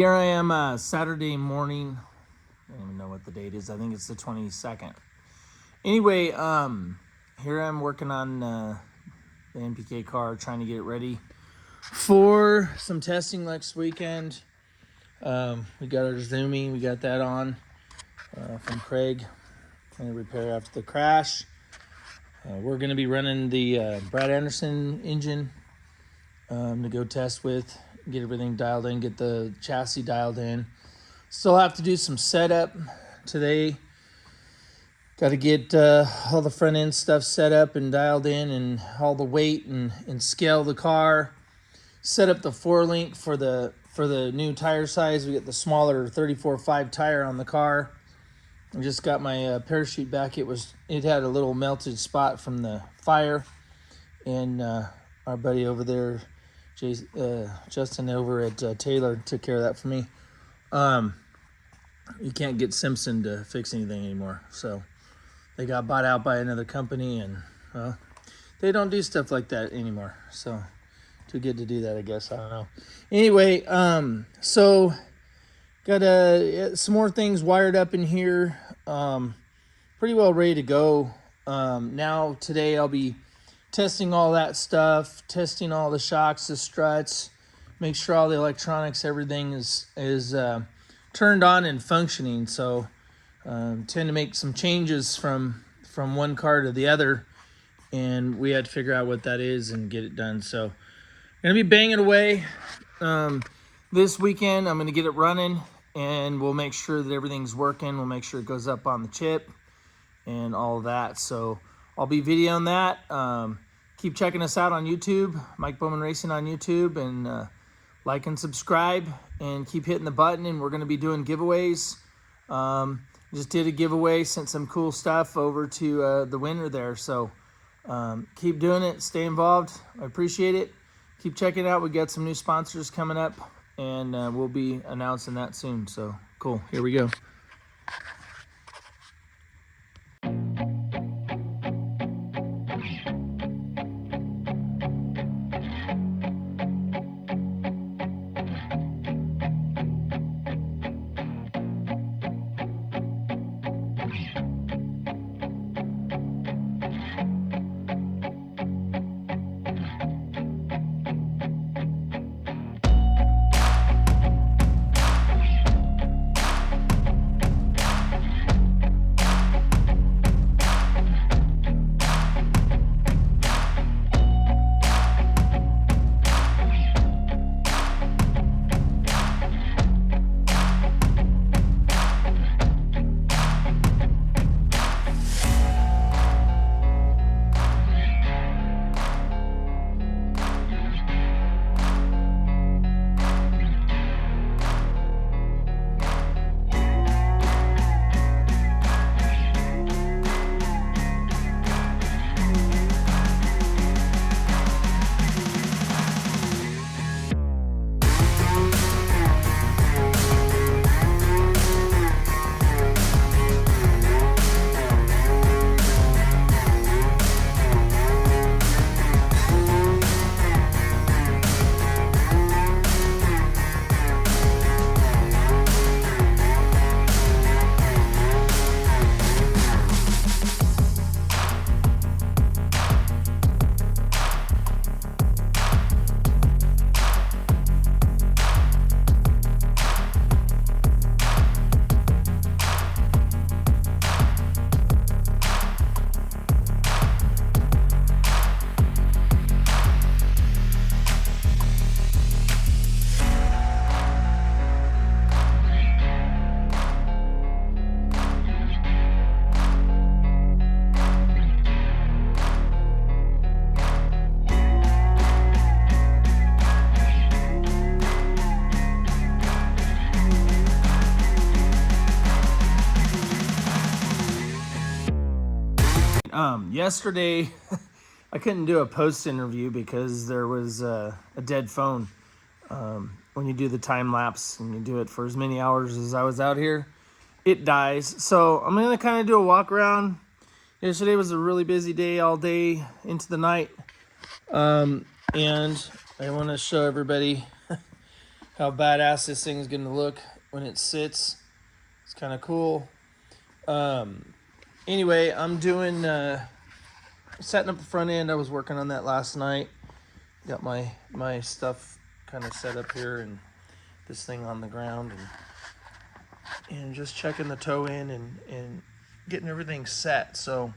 here I am Saturday morning. I don't even know what the date is. I think it's the 22nd. Anyway, here I'm working on the NPK car, trying to get it ready for some testing next weekend. We got our Zooming, we got that on from Craig, trying to repair after the crash. We're going to be running the Brad Anderson engine to go test with, get everything dialed in, get the chassis dialed in. Still have to do some setup today. Got to get all the front end stuff set up and dialed in, and all the weight and scale the car. Set up the 4-link for the new tire size. We got the smaller 34.5 tire on the car. I just got my parachute back. It had a little melted spot from the fire, and our buddy over there, Justin over at Taylor, took care of that for me. You can't get Simpson to fix anything anymore, so they got bought out by another company, and they don't do stuff like that anymore. So too good to do that, I guess. I don't know. Anyway, so got some more things wired up in here. Pretty well ready to go. Now today I'll be testing all that stuff, testing all the shocks, the struts, make sure all the electronics, everything is turned on and functioning. So tend to make some changes from one car to the other, and we had to figure out what that is and get it done. So I'm gonna be banging away this weekend. I'm gonna get it running, and we'll make sure that everything's working. We'll make sure it goes up on the chip and all of that. So I'll be videoing that. Keep checking us out on YouTube, Mike Bowman Racing on YouTube, and like and subscribe, and keep hitting the button. And we're going to be doing giveaways. Just did a giveaway, sent some cool stuff over to the winner there. So keep doing it, stay involved. I appreciate it. Keep checking it out. We got some new sponsors coming up, and we'll be announcing that soon. So cool, here we go. Yesterday, I couldn't do a post interview because there was a dead phone. When you do the time lapse and you do it for as many hours as I was out here, it dies. So I'm gonna kind of do a walk around. Yesterday was a really busy day, all day into the night, and I want to show everybody how badass this thing's going to look when it sits. It's kind of cool. Anyway, I'm doing setting up the front end. I was working on that last night. Got my stuff kind of set up here and this thing on the ground, and just checking the toe in and getting everything set. So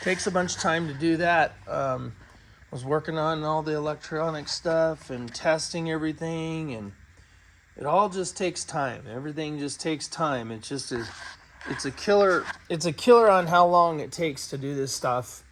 takes a bunch of time to do that. Was working on all the electronic stuff and testing everything, and it all just takes time. Everything just takes time. It's just it's a killer on how long it takes to do this stuff.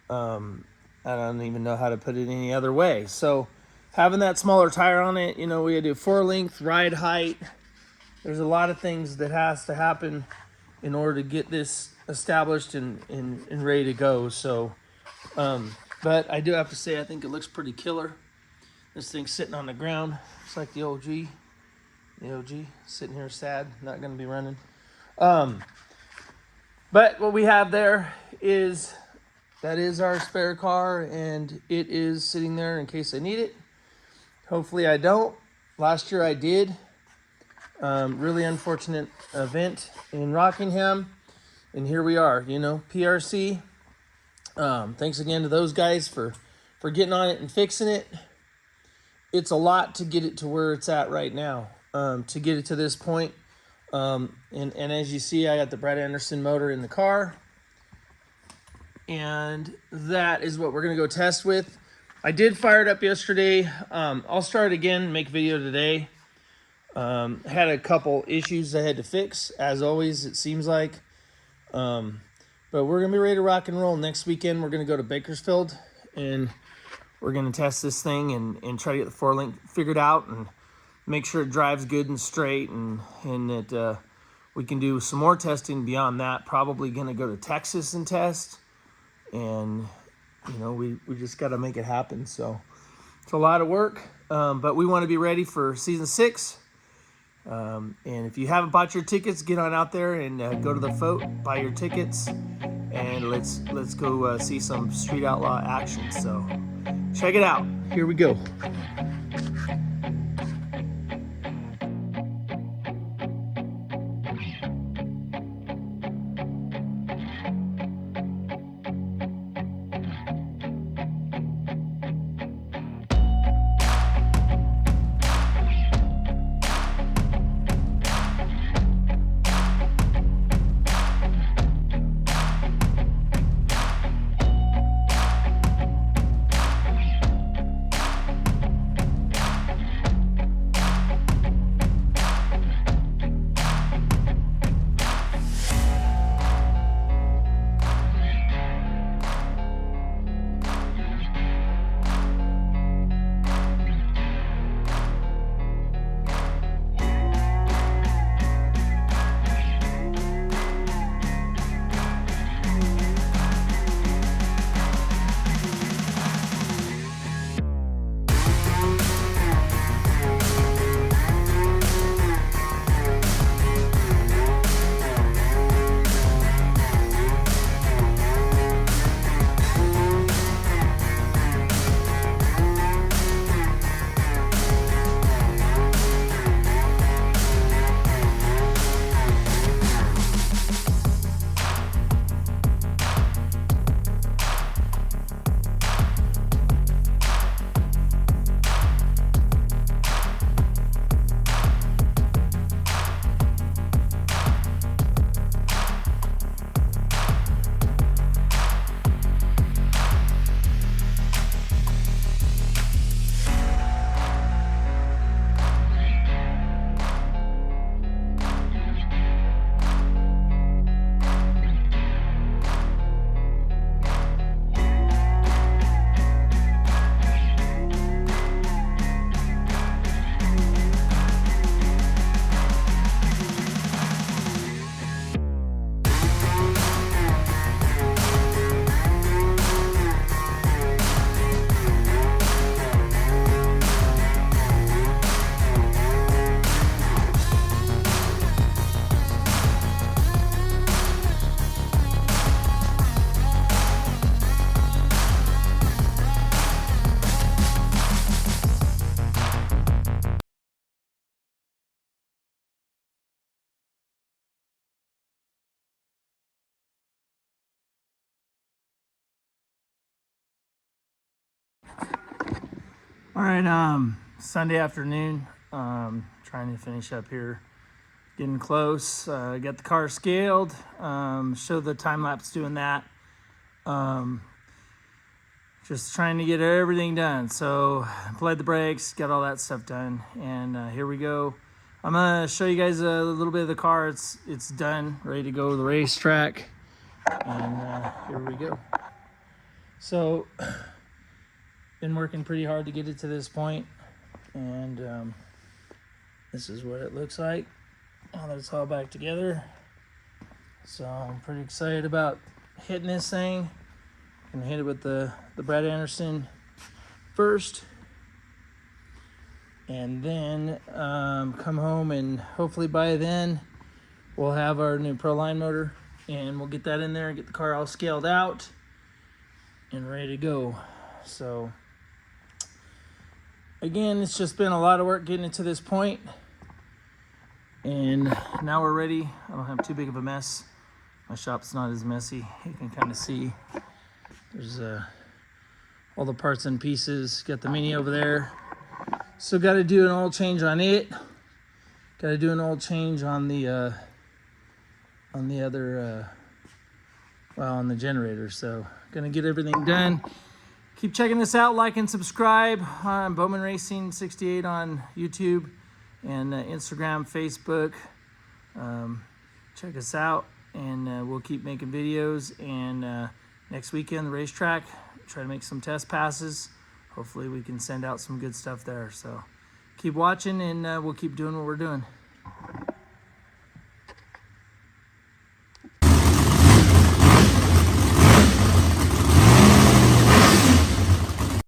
I don't even know how to put it any other way. So having that smaller tire on it, we gotta do 4-length ride height. There's a lot of things that has to happen in order to get this established and ready to go. So, but I do have to say, I think it looks pretty killer. This thing's sitting on the ground. It's like the OG sitting here sad, not gonna be running. But what we have there is our spare car, and it is sitting there in case I need it. Hopefully I don't. Last year I did. Really unfortunate event in Rockingham, and here we are, PRC. Thanks again to those guys for getting on it and fixing it. It's a lot to get it to where it's at right now, to get it to this point. And as you see, I got the Brett Anderson motor in the car, and that is what we're going to go test with. I did fire it up yesterday. I'll start again, make a video today. Had a couple issues I had to fix, as always, it seems like. But we're going to be ready to rock and roll. Next weekend, we're going to go to Bakersfield, and we're going to test this thing and try to get the 4-link figured out and make sure it drives good and straight, and that we can do some more testing beyond that. Probably going to go to Texas and test, and we just got to make it happen. So it's a lot of work, but we want to be ready for season 6. And if you haven't bought your tickets, get on out there and go to the Foat, buy your tickets, and let's go see some Street Outlaw action. So check it out. Here we go. All right, Sunday afternoon, trying to finish up here, getting close. Got the car scaled, show the time lapse doing that. Just trying to get everything done. So applied the brakes, got all that stuff done, and here we go. I'm gonna show you guys a little bit of the car. It's done, ready to go to the racetrack, and here we go. So been working pretty hard to get it to this point, and this is what it looks like now that it's all back together. So I'm pretty excited about hitting this thing. Gonna hit it with the Brad Anderson first, and then come home, and hopefully by then we'll have our new Proline motor, and we'll get that in there and get the car all scaled out and ready to go. So again, it's just been a lot of work getting it to this point, and now we're ready. I don't have too big of a mess. My shop's not as messy. You can kind of see there's all the parts and pieces. Got the Mini over there. So got to do an oil change on it. Got to do an oil change on the other, on the generator. So gonna get everything done. Keep checking this out, like and subscribe on Bowman Racing 68 on YouTube and Instagram, Facebook. Check us out, and we'll keep making videos. And next weekend, the racetrack, try to make some test passes. Hopefully we can send out some good stuff there. So keep watching, and we'll keep doing what we're doing.